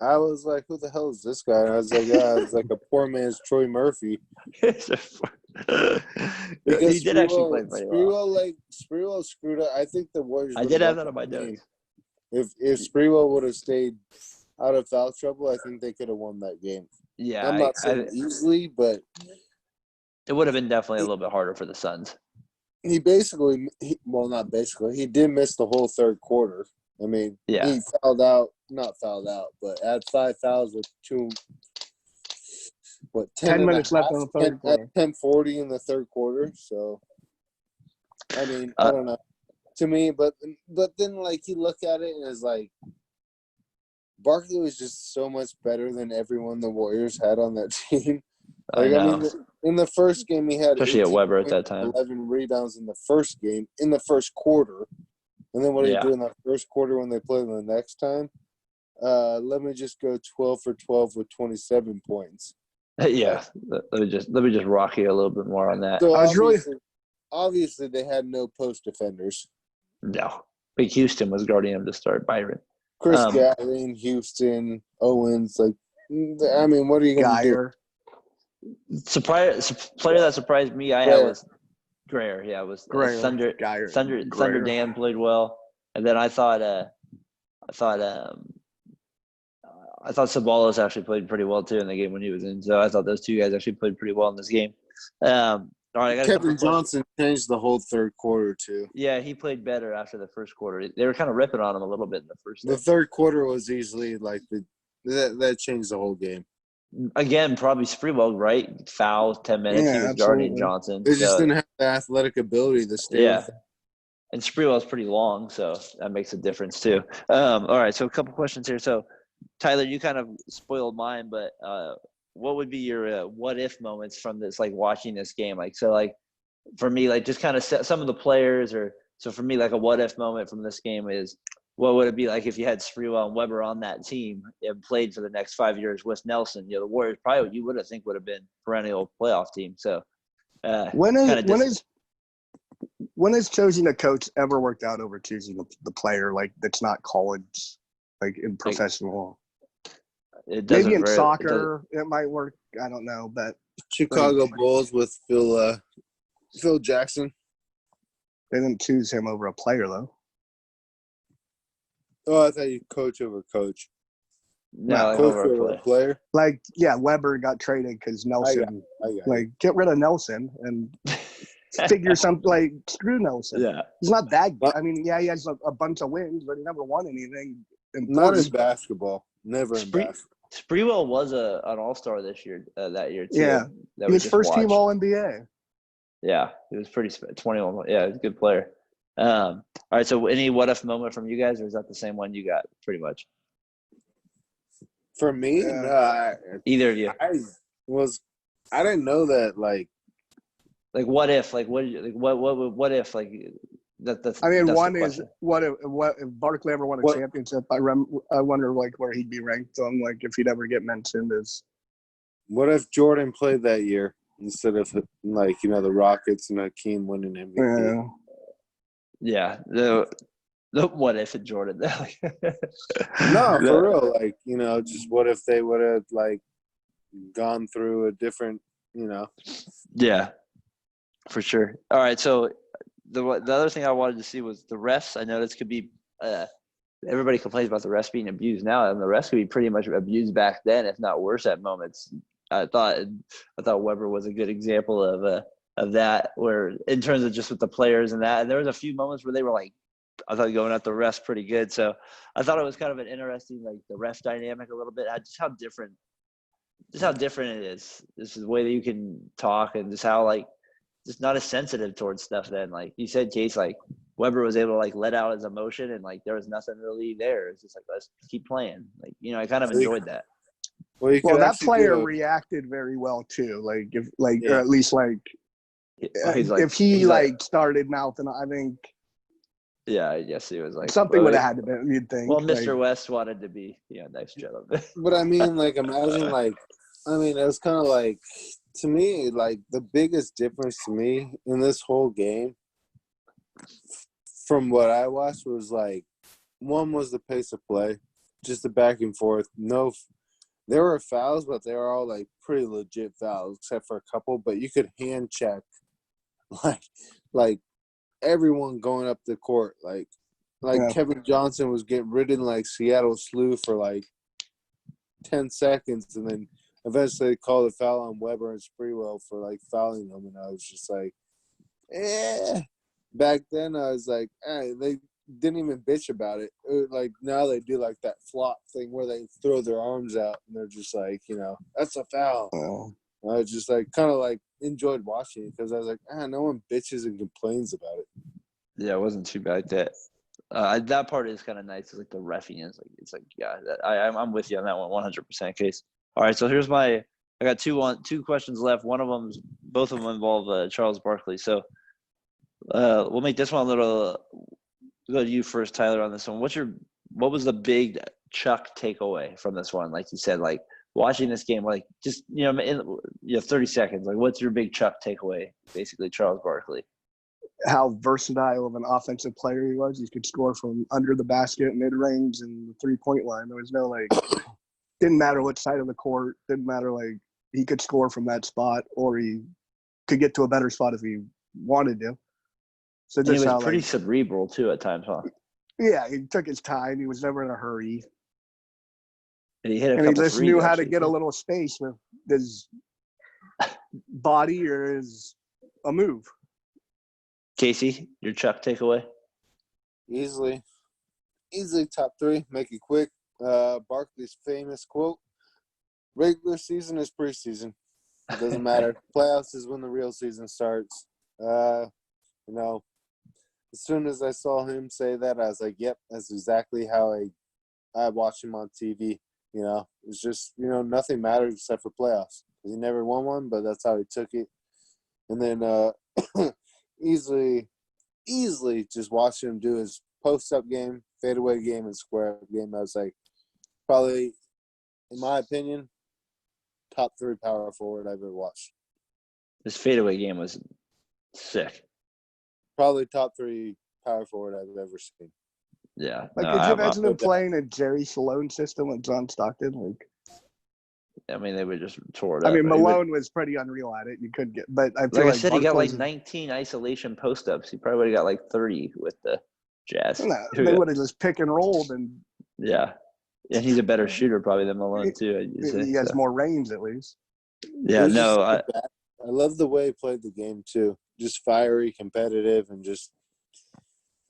I was like, who the hell is this guy? And I was like, it's like a poor man's Troy Murphy. He Because did actually play pretty well. Sprewell screwed up. I think the Warriors. I did have that on my notes. If Sprewell would have stayed out of foul trouble, I think they could have won that game. Yeah, I'm not saying easily, but it would have been definitely a little bit harder for the Suns. He did miss the whole third quarter. I mean, he not fouled out, but had 5 fouls with 10 minutes left on the third quarter. At 10:40 in the third quarter. So, I mean, I don't know. To me, but then like you look at it and it's like Barkley was just so much better than everyone the Warriors had on that team. Like, I mean, in the first game he had especially at WEBBER at that time 11 rebounds in the first game in the first quarter, and then what did he do in that first quarter when they played the next time? Let me just go 12 for 12 with 27 points. Yeah, let me just rock you a little bit more on that. So obviously they had no post defenders. No, Big Houston was guarding him to start. Byron, Chris Gatlin, Houston, Owens. Like, I mean, what are you going to do? Player that surprised me, I had was Greer. Yeah, it was Thunder. Thunder Dan played well, and then I thought Sabalos actually played pretty well too in the game when he was in. So I thought those two guys actually played pretty well in this game. All right, Kevin Johnson changed the whole third quarter too. Yeah, he played better after the first quarter. They were kind of ripping on him a little bit in the first. The third quarter was easily like that changed the whole game. Again, probably Sprewell, right? Foul, 10 minutes. He was guarding Johnson. They just didn't have the athletic ability to stay. Yeah, and Sprewell's pretty long, so that makes a difference too. All right, so a couple questions here. So, Tyler, you kind of spoiled mine, but what would be your what if moments from this, like watching this game? Like, so like for me, like just kind of set some of the players, or so for me, like a what if moment from this game is what would it be like if you had Sprewell and WEBBER on that team and played for the next 5 years with Nelson? You know, the Warriors probably you would have been perennial playoff team. So when has choosing a coach ever worked out over choosing the player, like that's not college, like in professional? Maybe in soccer it might work. I don't know, but Chicago Bulls with Phil Jackson. They didn't choose him over a player though. Oh, I thought you coach over coach. No, coach over a player. Like, yeah, WEBBER got traded because Nelson. Get rid of Nelson and figure something. Like, screw Nelson. Yeah, he's not that good. I mean, yeah, he has a bunch of wins, but he never won anything. Not in basketball. Never in basketball. Sprewell was an all-star this year. That year too. Yeah, he was first team All NBA. Yeah, he was pretty 21. Yeah, he's a good player. All right, so any what if moment from you guys, or is that the same one you got pretty much? For me, either of you. I didn't know that. Like what if? Like what if? Like That's I mean, the one is question. what if Barkley ever won a championship? I wonder like where he'd be ranked on, like if he'd ever get mentioned as. What if Jordan played that year instead of like the Rockets and Hakeem winning MVP? Yeah. Yeah. The what if it Jordan? No, for real. Like just what if they would have like gone through a different, Yeah, for sure. All right, so the other thing I wanted to see was the refs. I know this could be everybody complains about the refs being abused now, and the refs could be pretty much abused back then, if not worse at moments. I thought Webber was a good example of that, where in terms of just with the players and that. And there was a few moments where they were like, I thought going at the refs pretty good. So I thought it was kind of an interesting, like the ref dynamic a little bit, just how different it is. This is the way that you can talk, and just how like just not as sensitive towards stuff. Then, like you said, Case, like Weber was able to like let out his emotion, and like there was nothing really there. It's just like, let's keep playing. Like I kind of enjoyed that. Well, that player reacted very well too. Like or at least like if he like started mouthing, I think. Yeah, I guess he was like something would have had to be. You'd think. Well, Mr. West wanted to be nice gentleman. But I mean, like imagine like it was kind of like to me like the biggest difference to me in this whole game from what I watched was like one was the pace of play, just the back and forth. No, there were fouls, but they were all like pretty legit fouls, except for a couple. But you could hand check, like everyone going up the court, like Kevin Johnson was getting ridden like Seattle Slew for like 10 seconds, and then eventually they called a foul on Weber and Sprewell for like fouling them, and I was just like, Back then I was like, they didn't even bitch about it. Like now they do like that flop thing where they throw their arms out and they're just like, that's a foul. I was just like kind of like enjoyed watching it because I was like, no one bitches and complains about it. Yeah, it wasn't too bad. That part is kind of nice. It's like the reffing is like I'm with you on that one, 100% Case. All right, so here's I got two questions left. Both of them involve Charles Barkley. So we'll make this one a little. We'll go to you first, Tyler, on this one. What was the big Chuck takeaway from this one? Like you said, like watching this game, like just in 30 seconds. Like, what's your big Chuck takeaway? Basically, Charles Barkley. How versatile of an offensive player he was. He could score from under the basket, mid-range, and the three-point line. There was no didn't matter which side of the court. Didn't matter he could score from that spot, or he could get to a better spot if he wanted to. So and he was pretty cerebral too at times, huh? Yeah, he took his time. He was never in a hurry. And he hit he just knew how to get a little space with his body or a move. Casey, your Chuck takeaway? Easily top three. Make it quick. Barkley's famous quote: "Regular season is preseason. It doesn't matter. Playoffs is when the real season starts." As soon as I saw him say that, I was like, "Yep, that's exactly how I watched him on TV." It's just nothing mattered except for playoffs. He never won one, but that's how he took it. And then easily just watching him do his post-up game, fadeaway game, and square-up game. I was like, probably, in my opinion, top 3 power forward I've ever watched. This fadeaway game was sick. Probably top 3 power forward I've ever seen. Yeah. Could you imagine them playing a Jerry Sloan system with John Stockton? I mean, they would just tore it up. I mean, Malone was pretty unreal at it. You couldn't get, but I feel like I said, he got like Barkley's 19 isolation post-ups. He probably would have got like 30 with the Jazz. No, they would have just pick and rolled and. Yeah, and he's a better shooter probably than Malone too. He has more range at least. Yeah, no, I love the way he played the game too. Just fiery, competitive, and just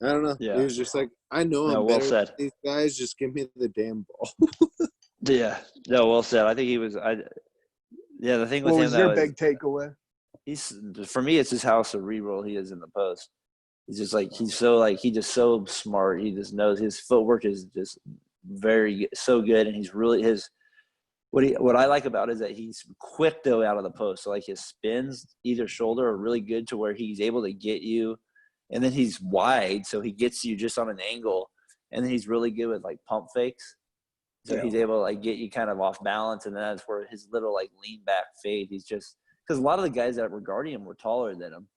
I don't know. Yeah. He was just like, I know I'm better than these guys. Just give me the damn ball. Yeah. No, well said. I think he was. Yeah, the thing with him. What was your big takeaway? For me, it's just how cerebral he is in the post. He's just he's just so smart. He just knows his footwork is just so good, and he's really what I like about it is that he's quick though out of the post. So his spins either shoulder are really good to where he's able to get you and then he's wide, so he gets you just on an angle, and then he's really good with like pump fakes. So he's able to like get you kind of off balance, and then that's where his little like lean back fade. He's just because a lot of the guys that were guarding him were taller than him.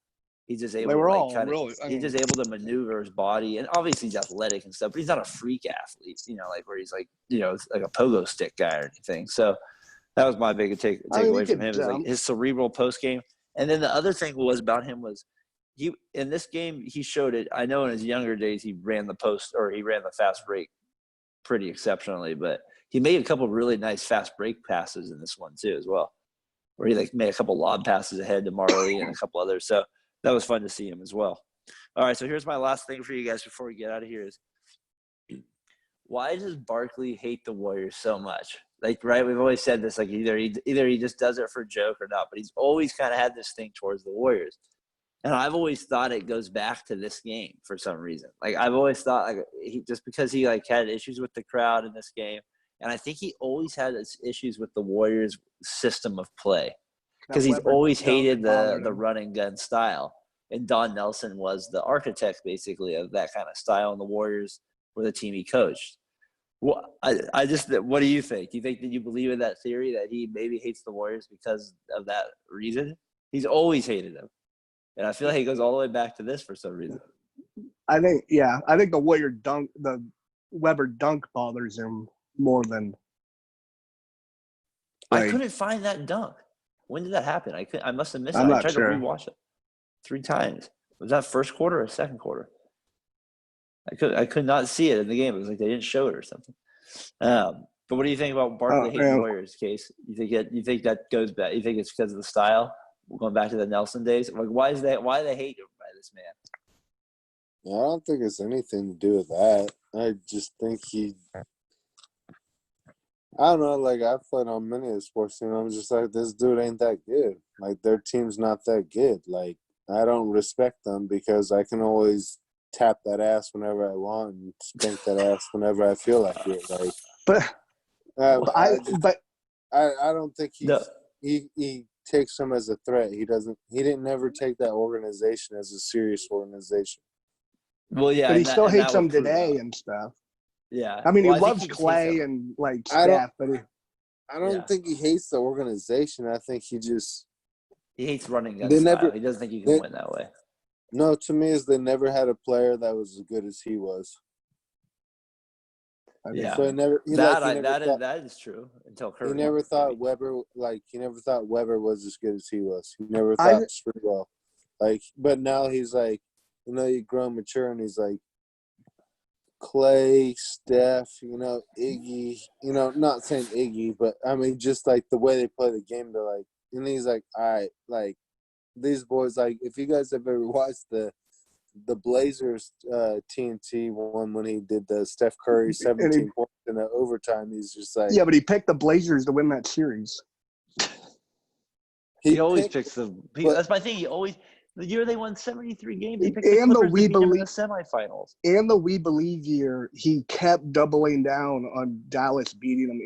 He's just able to like kind of he's just able to maneuver his body, and obviously he's athletic and stuff, but he's not a freak athlete, like where he's like like a pogo stick guy or anything. So that was my big takeaway from him is like his cerebral post game. And then the other thing was about him was he in this game he showed it. I know in his younger days he ran the fast break pretty exceptionally, but he made a couple of really nice fast break passes in this one too as well, where he like made a couple lob passes ahead to Marley and a couple others. So that was fun to see him as well. All right, so here's my last thing for you guys before we get out of here is why does Barkley hate the Warriors so much? Like, right, we've always said this, like either he just does it for a joke or not, but he's always kind of had this thing towards the Warriors. And I've always thought it goes back to this game for some reason. Like I've always thought like just because he like had issues with the crowd in this game. And I think he always had issues with the Warriors' system of play. Because he's always hated the run and gun style. And Don Nelson was the architect, basically, of that kind of style, and the Warriors were the team he coached. Well, what do you think? Do you believe in that theory that he maybe hates the Warriors because of that reason? He's always hated them. And I feel like he goes all the way back to this for some reason. I think the Webber dunk bothers him more than. I couldn't find that dunk. When did that happen? I must have missed it. I tried to rewatch it 3 times. Was that first quarter or second quarter? I could not see it in the game. It was like they didn't show it or something. But what do you think about Barkley hating Warriors case? You think that goes back? You think it's because of the style? We're going back to the Nelson days. Like why do they hate him by this man? Yeah, I don't think it's anything to do with that. I just think I don't know, like, I've played on many of the sports teams. I'm just like, this dude ain't that good. Like, their team's not that good. Like, I don't respect them because I can always tap that ass whenever I want and spank that ass whenever I feel like it. Like, I don't think he takes them as a threat. He didn't never take that organization as a serious organization. Well, yeah. But he still hates them today and stuff. Yeah. I mean, he loves Clay and like Steph, but I don't think he hates the organization. I think he hates running gun style. He doesn't think you can win that way. No, to me, is they never had a player that was as good as he was. Yeah, so that is true until Curry. He never thought Webber was as good as he was. He never thought Sprewell. But now he's like, you grow mature, and he's like, Clay, Steph, Iggy, not saying Iggy, but I mean, just like the way they play the game, they're like, and he's like, all right, like these boys, like if you guys have ever watched the Blazers TNT one when he did the Steph Curry 17 points in the overtime, he's just like, yeah, but he picked the Blazers to win that series. He always picks them. That's my thing. The year they won 73 games, he picked the and Clippers to beat him in the semifinals. And the We Believe year, he kept doubling down on Dallas beating him,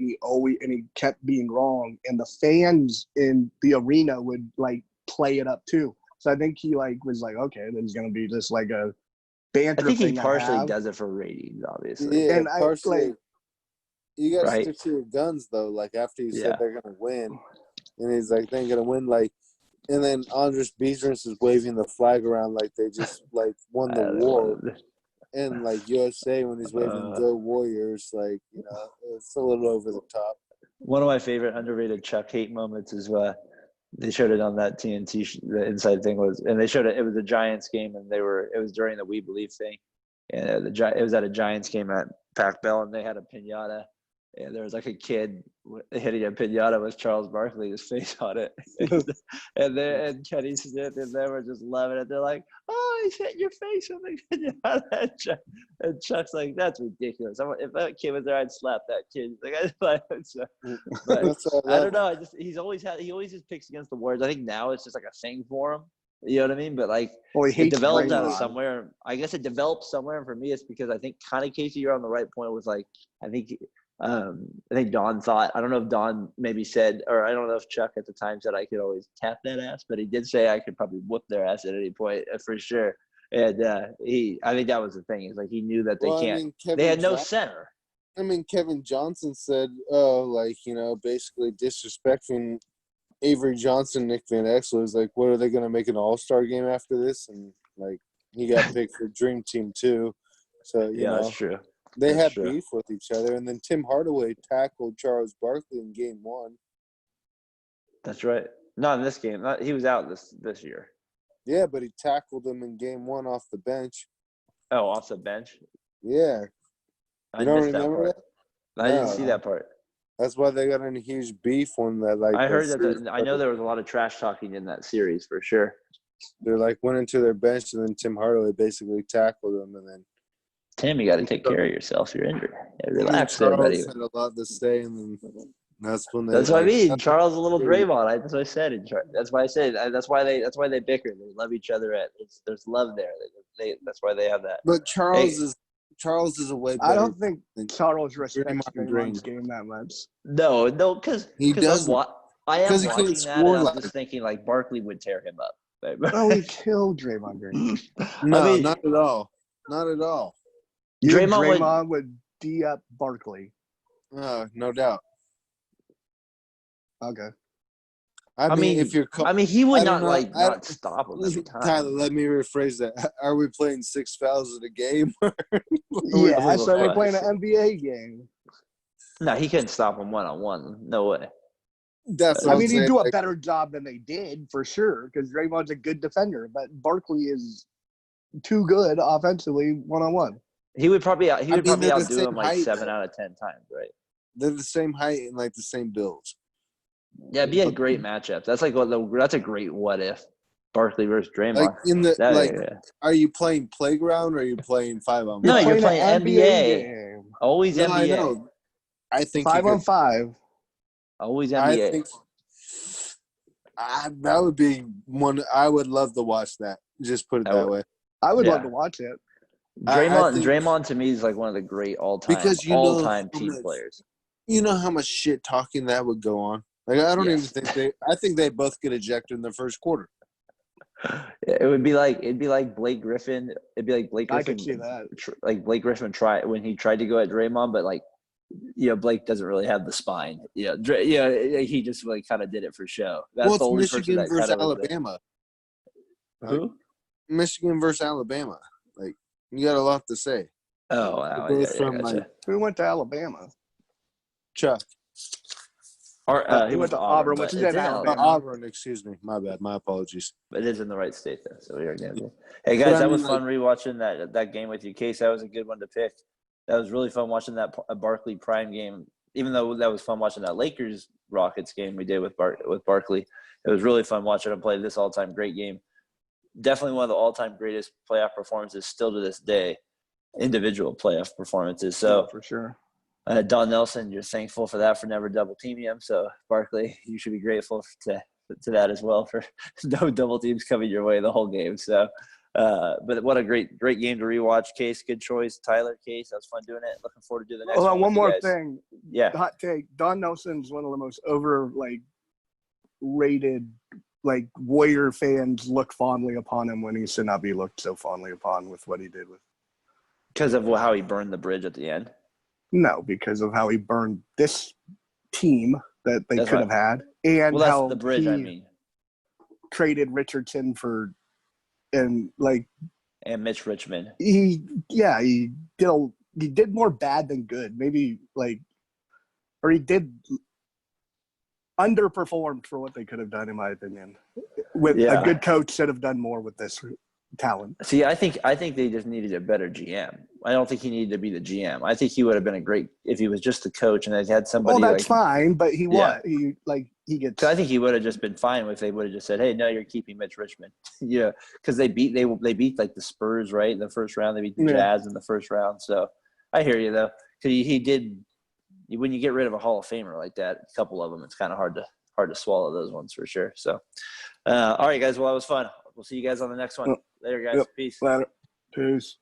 and he kept being wrong. And the fans in the arena would like play it up too. So I think he was like, okay, this is gonna be just like a banter. I think he partially does it for ratings, obviously. Yeah, and partially. You gotta stick to your guns though. Like after you said they're gonna win, and he's like, they're gonna win. Like. And then Andres Biedrins is waving the flag around like they just won the war, and USA when he's waving "Go Warriors," it's a little over the top. One of my favorite underrated Chuck hate moments is they showed it on that TNT. The inside thing was, and they showed it. It was a Giants game, and it was during the We Believe thing, and it was at a Giants game at Pac Bell, and they had a piñata. And there was a kid hitting a piñata with Charles Barkley's face on it. and Kenny Smith and them were just loving it. They're like, oh, he's hitting your face with a piñata. And Chuck's like, that's ridiculous. If that kid was there, I'd slap that kid. But I don't know. He always just picks against the Warriors. I think now it's just like a thing for him. You know what I mean? But it developed out of somewhere. I guess it developed somewhere. And for me, it's because I think kind of, Casey, you're on the right point with I think Don thought, I don't know if Don maybe said, or I don't know if Chuck at the time said I could always tap that ass, but he did say I could probably whoop their ass at any point for sure. And I think that was the thing. Is like he knew that they Well, I can't. mean, Kevin They had no Johnson- center. I mean, Kevin Johnson said, "Oh, like basically disrespecting Avery Johnson, Nick Van Exel is like, what are they going to make an All-Star game after this?" And like he got picked for Dream Team too, so you know That's true. they That's had true. beef with each other. And then Tim Hardaway tackled Charles Barkley in Game 1. That's right. Not in this game. He was out this year. Yeah, but he tackled him in Game 1 off the bench. Oh, off the bench. Yeah, I you don't missed that remember part. that? I didn't No. see that part. That's why they got in a huge beef when that like. I heard that that. I know there was a lot of trash talking in that series for sure. they like went into their bench, and then Tim Hardaway basically tackled him, and then Tim, you got to take care of yourself. You're injured. Yeah, me and relax there, buddy. Charles had a lot to say, and then that's when they. That's what I like, mean. Charles is a little Draymond. That's what I said. That's why I said. That's why they bicker. They love each other. There's love there. That's why they have that. But Charles is a way better. I don't think than Charles respects Draymond Draymond's Green. game that much. No, because He doesn't. I am 'Cause he watching can't that, and score I'm like- just thinking like Barkley would tear him up. Oh, he killed Draymond Green. No, I mean- not at all. Not at all. Draymond would D up Barkley. No doubt. Okay. I mean, if you're, he would I don't not know. I not stop him every time. Tyler, let me rephrase that. Are we playing 6 fouls in a game? Yeah, little so we're fun. playing an NBA game. No, he couldn't stop him 1-on-1. No way. That's what I I'm mean, he'd saying. do a Like, better job than they did for sure, because Draymond's a good defender, but Barkley is too good offensively 1-on-1. He would probably they're outdo the same him like height, 7 though. out of 10 times, right? They're the same height and like the same builds. Yeah, it'd be a great matchup. That's like that's a great what if Barkley versus Draymond. Like in the Yeah. are you playing playground or are you playing 5-on-5? No, you're playing an NBA. game. Always No, NBA. I know. I think 5-on-5. Always I NBA. think that would be one. I would love to watch that. Just put it I that would. way. I would Yeah. love to watch it. I think- Draymond to me is like one of the great all-time Because you know all-time how team much- players. You know how much shit talking that would go on. Like I don't even Yes. think I think they both get ejected in the first quarter. It'd be like Blake Griffin. It'd be like Blake I Griffin. could see that. Like Blake Griffin when he tried to go at Draymond, but like, Blake doesn't really have the spine. He just like kind of did it for show. That's Well, the only it's person Michigan that versus kind of Alabama. Who? Michigan versus Alabama. Like you got a lot to say. Oh, wow. They're Yeah, both yeah, from, gotcha. like, Who went to Alabama? Chuck. He went to Auburn, but which is it's in in Alabama. Auburn, excuse me. My bad. My apologies. But it is in the right state though, so we are good. Hey But guys, I that was mean, fun rewatching that game with you, Case. That was a good one to pick. That was really fun watching that Barkley Prime game. Even though that was fun watching that Lakers Rockets game we did with Barkley, it was really fun watching him play this all-time great game. Definitely one of the all-time greatest playoff performances still to this day. Individual playoff performances. So Yeah, for sure. Don Nelson, you're thankful for that, for never double teaming him. So Barkley, you should be grateful to that as well, for no double teams coming your way the whole game. So, but what a great game to rewatch. Case, good choice. Tyler, Case, that was fun doing it. Looking forward to doing the next Hold on, one. one with you more guys. thing. Yeah. Hot take. Don Nelson's one of the most rated Warrior fans look fondly upon him when he should not be looked so fondly upon with what he did with. Because of how he burned the bridge at the end. No, because of how he burned this team that they That's could right. have had, and Well, that's how the bridge, he I mean. traded Richardson for, and And Mitch Richmond. he did more bad than good. Maybe or he did underperformed for what they could have done, in my opinion. With Yeah. a good coach, should have done more with this talent. See, I think they just needed a better GM. I don't think he needed to be the GM. I think he would have been a great if he was just the coach and they had somebody. Well, that's fine, but he Yeah. he gets. So I think he would have just been fine if they would have just said, "Hey, no, you're keeping Mitch Richmond." Because they beat like the Spurs, right, in the first round. They beat the Jazz in the first round. So I hear you though. Because he did. When you get rid of a Hall of Famer like that, a couple of them, it's kind of hard to swallow those ones for sure. So, all right, guys. Well, that was fun. We'll see you guys on the next one. Later, guys. Yep. Peace. Later. Peace.